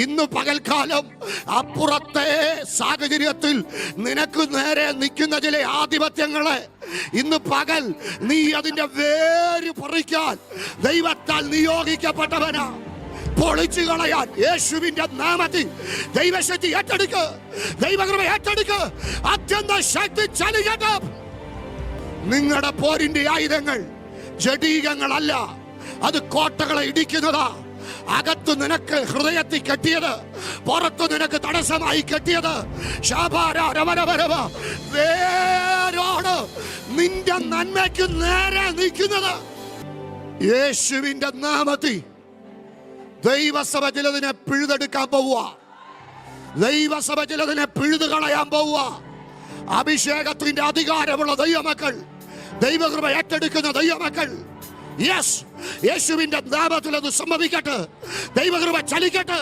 ഇന്ന് പകൽക്കാലം അപ്പുറത്തെ സാഹചര്യത്തിൽ നിനക്ക് നേരെ നിൽക്കുന്ന ചില ആധിപത്യങ്ങളെ ഇന്ന് പകൽ നീ അതിന്റെ വേര് പറിക്കാൻ ദൈവത്താൽ നിയോഗിക്കപ്പെട്ടവനാ. പൊളിച്ചു കളയാൻ യേശുവിന്റെ നാമത്തിൽ ദൈവശക്തി ഏറ്റെടുക്ക്, ദൈവകൃപ ഏറ്റെടുക്ക്. അത്യന്ത ശക്തി ചലിക്കട്ടെ. നിങ്ങളുടെ പോരിന്റെ ആയുധങ്ങൾ ജഡീകങ്ങളല്ല, അത് കോട്ടകളെ ഇടിക്കുന്നതാ. അകത്ത് നിനക്ക് ഹൃദയത്തിൽ കെട്ടിയത്, പുറത്ത് നിനക്ക് തടസ്സമായി കെട്ടിയത് വേരോട് നിന്റെ നന്മയ്ക്ക് നേരെ നിൽക്കുന്നത്. യേശുവിന്റെ നാമത്തിൽ ദൈവസഭ ചിലതിനെ പിഴുതെടുക്കാൻ പോവുക, ദൈവസഭ ചിലതിനെ പിഴുതു കളയാൻ പോവുക. അഭിഷേകത്തിന്റെ അധികാരമുള്ള ദൈവമക്കൾ, ദൈവകൃപ ഏറ്റെടുക്കുന്ന ദൈവമക്കൾ, യേശുവിന്റെ നാമത്തിൽ അത് സംഭവിക്കട്ടെ. ദൈവകൃപ ചലിക്കട്ടെ.